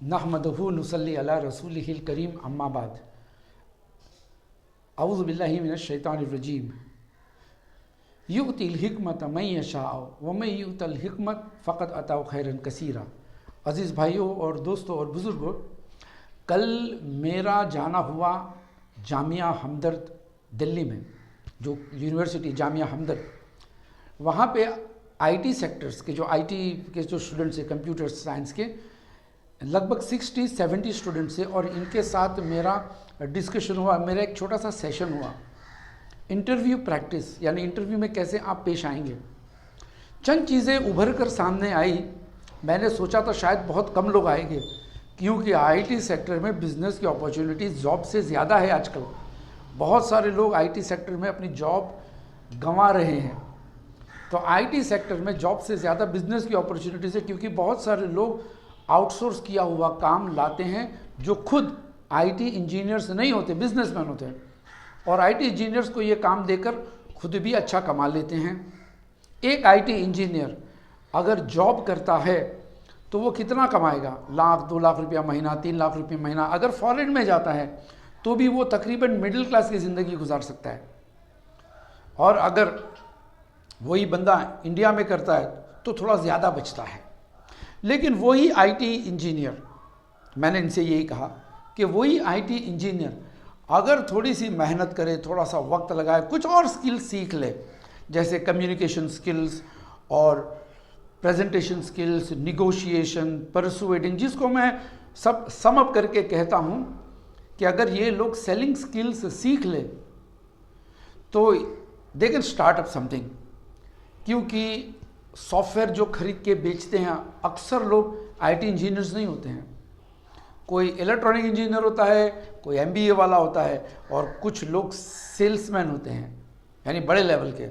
नहमदहु नुसल्ली अला रसूलिहिल करीम अम्मा बाद अऊज़ु बिल्लाहि मिनश शैतानिर रजीम युतिल हिकमत मन यशा व मन युतल हिकमत फ़क़द अता खैरन कसीरा। अज़ीज़ भाइयों और दोस्तों और बुज़ुर्गों, कल मेरा जाना हुआ जामिया हमदर्द दिल्ली में, जो यूनिवर्सिटी जामिया हमदर्द, वहाँ पे आईटी सेक्टर्स के जो स्टूडेंट्स हैं, कंप्यूटर साइंस के लगभग 60-70 स्टूडेंट्स हैं और इनके साथ मेरा डिस्कशन हुआ। मेरा एक छोटा सा सेशन हुआ, इंटरव्यू प्रैक्टिस, यानी इंटरव्यू में कैसे आप पेश आएंगे। चंद चीज़ें उभर कर सामने आई। मैंने सोचा था शायद बहुत कम लोग आएंगे, क्योंकि आईटी सेक्टर में बिज़नेस की अपॉर्चुनिटीज़ जॉब से ज़्यादा है आजकल। बहुत सारे लोग आईटी सेक्टर में अपनी जॉब गंवा रहे हैं। तो आईटी सेक्टर में जॉब से ज़्यादा बिज़नेस की अपॉर्चुनिटीज़ है, क्योंकि बहुत सारे लोग आउटसोर्स किया हुआ काम लाते हैं जो खुद आईटी इंजीनियर्स नहीं होते, बिजनेसमैन होते हैं, और आईटी इंजीनियर्स को ये काम देकर खुद भी अच्छा कमा लेते हैं। एक आईटी इंजीनियर अगर जॉब करता है तो वो कितना कमाएगा? 1-2 लाख रुपया महीना, 3 लाख रुपये महीना। अगर फॉरेन में जाता है तो भी वो तकरीबन मिडिल क्लास की ज़िंदगी गुजार सकता है। और अगर वही बंदा इंडिया में करता है तो थोड़ा ज़्यादा बचता है। लेकिन वही आईटी इंजीनियर, मैंने इनसे यही कहा कि वही आईटी इंजीनियर अगर थोड़ी सी मेहनत करे, थोड़ा सा वक्त लगाए, कुछ और स्किल्स सीख ले, जैसे कम्युनिकेशन स्किल्स और प्रेजेंटेशन स्किल्स, निगोशिएशन, परसुएडिंग, जिसको मैं सब सम अप करके कहता हूँ कि अगर ये लोग सेलिंग स्किल्स सीख ले तो they can start up something. क्योंकि सॉफ्टवेयर जो खरीद के बेचते हैं अक्सर लोग आईटी इंजीनियर्स नहीं होते हैं। कोई इलेक्ट्रॉनिक इंजीनियर होता है, कोई एमबीए वाला होता है, और कुछ लोग सेल्समैन होते हैं, यानी बड़े लेवल के।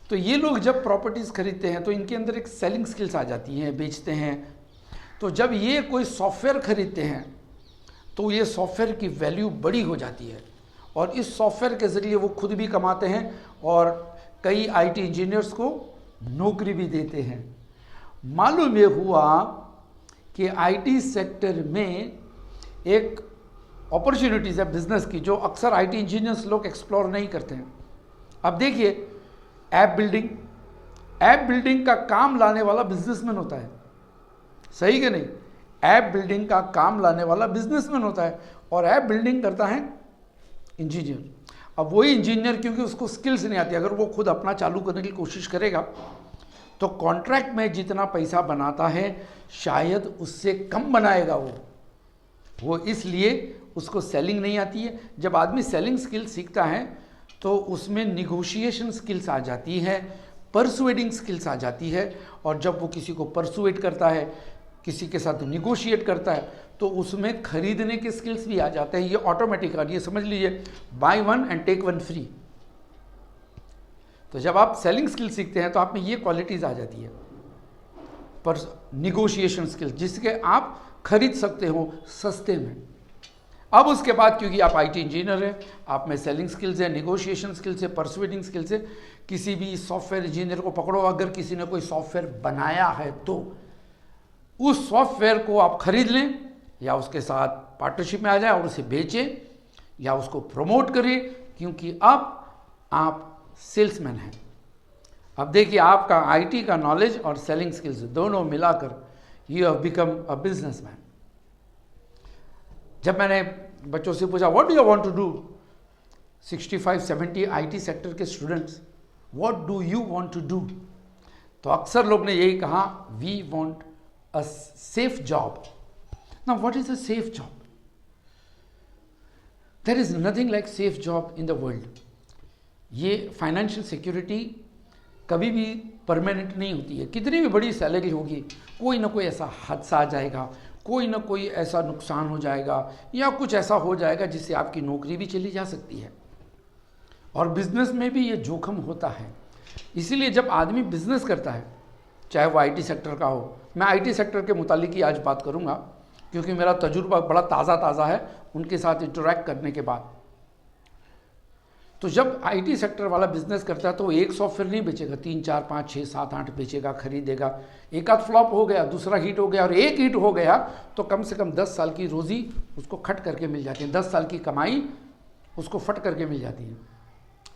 तो ये लोग जब प्रॉपर्टीज़ खरीदते हैं तो इनके अंदर एक सेलिंग स्किल्स आ जाती हैं, बेचते हैं। तो जब ये कोई सॉफ्टवेयर खरीदते हैं तो ये सॉफ्टवेयर की वैल्यू बड़ी हो जाती है, और इस सॉफ्टवेयर के ज़रिए वो खुद भी कमाते हैं और कई आईटी इंजीनियर्स को नौकरी भी देते हैं। मालूम ये हुआ कि आईटी सेक्टर में एक अपॉर्चुनिटीज़ है बिज़नेस की, जो अक्सर आईटी इंजीनियर्स लोग एक्सप्लोर नहीं करते हैं। अब देखिए, ऐप बिल्डिंग का काम लाने वाला बिजनेसमैन होता है, सही कि नहीं? ऐप बिल्डिंग का काम लाने वाला बिजनेसमैन होता है, और ऐप बिल्डिंग करता है इंजीनियर। अब वही इंजीनियर, क्योंकि उसको स्किल्स नहीं आती, अगर वो खुद अपना चालू करने की कोशिश करेगा तो कॉन्ट्रैक्ट में जितना पैसा बनाता है शायद उससे कम बनाएगा वो इसलिए उसको सेलिंग नहीं आती है। जब आदमी सेलिंग स्किल सीखता है तो उसमें निगोशिएशन स्किल्स आ जाती है, परसुएडिंग स्किल्स आ जाती है, और जब वो किसी को परसुएड करता है, किसी के साथ निगोशिएट करता है, तो उसमें खरीदने के स्किल्स भी आ जाते हैं। ये ऑटोमेटिक, ये समझ लीजिए, buy one and take one free. तो जब आप सेलिंग स्किल सीखते हैं तो आप में ये क्वालिटीज़ आ जाती है, पर निगोशिएशन स्किल्स, जिसके आप खरीद सकते हो सस्ते में। अब उसके बाद, क्योंकि आप आईटी इंजीनियर हैं, आप में सेलिंग स्किल्स है, निगोशिएशन स्किल्स है, परसुएडिंग स्किल्स है। किसी भी सॉफ्टवेयर इंजीनियर को पकड़ो, अगर किसी ने कोई सॉफ्टवेयर बनाया है तो उस सॉफ्टवेयर को आप खरीद लें, या उसके साथ पार्टनरशिप में आ जाए और उसे बेचें, या उसको प्रमोट करें, क्योंकि अब आप सेल्समैन हैं। अब देखिए, आपका आईटी का नॉलेज और सेलिंग स्किल्स दोनों मिलाकर you have become a businessman. जब मैंने बच्चों से पूछा what do you want to do, 65-70 IT sector के students, what do you want to do, तो अक्सर लोग ने यही कहा, we want a safe job. Now what is a safe job? There is nothing like safe job in the world. ये financial security कभी भी परमानेंट नहीं होती है। कितनी भी बड़ी सैलरी होगी, कोई ना कोई ऐसा हादसा आ जाएगा, कोई ना कोई ऐसा नुकसान हो जाएगा, या कुछ ऐसा हो जाएगा जिससे आपकी नौकरी भी चली जा सकती है। और बिजनेस में भी ये जोखिम होता है। इसीलिए जब आदमी बिजनेस करता है, चाहे वो आईटी सेक्टर का हो, मैं आईटी सेक्टर के मुतालिक ही आज बात करूँगा, क्योंकि मेरा तजुर्बा बड़ा ताज़ा है उनके साथ इंटरेक्ट करने के बाद। तो जब आईटी सेक्टर वाला बिजनेस करता है तो वो एक सॉफ्टवेयर नहीं बेचेगा, 3 4 5 6 7 8 बेचेगा, खरीदेगा। एक आध फ्लॉप हो गया, दूसरा हिट हो गया और एक हिट हो गया तो कम से कम 10 साल की रोज़ी उसको खट करके मिल जाती है, 10 साल की कमाई उसको फट करके मिल जाती है।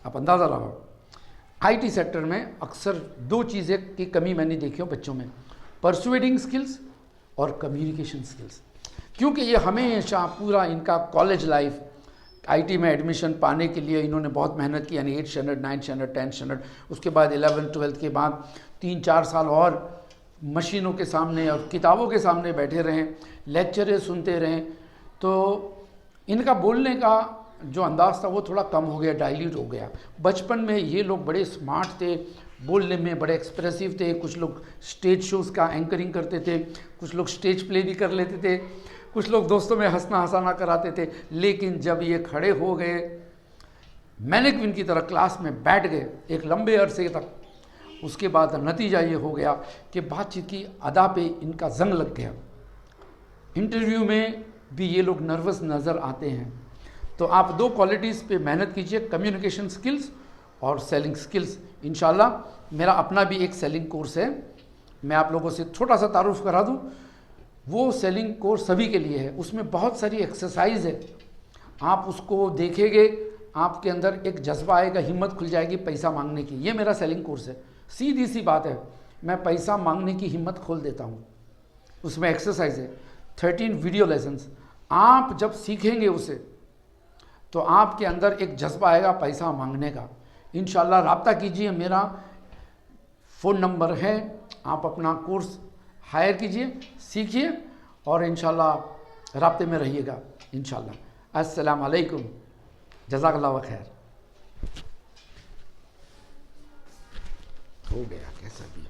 आप अंदाज़ा लगाओ। आईटी सेक्टर में अक्सर 2 चीज़ें की कमी मैंने देखी हो बच्चों में, परसुएडिंग स्किल्स और कम्युनिकेशन स्किल्स। क्योंकि ये हमेशा पूरा इनका कॉलेज लाइफ, आईटी में एडमिशन पाने के लिए इन्होंने बहुत मेहनत की, यानी 8th standard 9th standard 10th standard, उसके बाद 11th 12th के बाद 3-4 साल और मशीनों के सामने और किताबों के सामने बैठे रहें, लेक्चरें सुनते रहें, तो इनका बोलने का जो अंदाज़ था वो थोड़ा कम हो गया, डाइल्यूट हो गया। बचपन में ये लोग बड़े स्मार्ट थे, बोलने में बड़े एक्सप्रेसिव थे, कुछ लोग स्टेज शोज़ का एंकरिंग करते थे, कुछ लोग स्टेज प्ले भी कर लेते थे, कुछ लोग दोस्तों में हंसना हंसाना कराते थे। लेकिन जब ये खड़े हो गए, मैनेक्विन की तरह क्लास में बैठ गए एक लंबे अरसे तक, उसके बाद नतीजा ये हो गया कि बातचीत की अदा पे इनका जंग लग गया। इंटरव्यू में भी ये लोग नर्वस नज़र आते हैं। तो आप 2 क्वालिटीज़ पे मेहनत कीजिए, कम्युनिकेशन स्किल्स और सेलिंग स्किल्स। इंशाल्लाह मेरा अपना भी एक सेलिंग कोर्स है, मैं आप लोगों से छोटा सा तारुफ करा दूं। वो सेलिंग कोर्स सभी के लिए है, उसमें बहुत सारी एक्सरसाइज है, आप उसको देखेंगे आपके अंदर एक जज्बा आएगा, हिम्मत खुल जाएगी पैसा मांगने की। ये मेरा सेलिंग कोर्स है, सीधी सी बात है, मैं पैसा मांगने की हिम्मत खोल देता हूँ। उसमें एक्सरसाइज है, 13 वीडियो लेसन्स। आप जब सीखेंगे उसे तो आपके अंदर एक जज्बा आएगा पैसा मांगने का। इंशाल्लाह राब्ता कीजिए, मेरा फ़ोन नंबर है, आप अपना कोर्स हायर कीजिए, सीखिए और इंशाल्लाह राब्ते में रहिएगा इंशाल्लाह। अस्सलाम वालेकुम, जज़ाकल्लाह खैर। हो गया कैसा भी।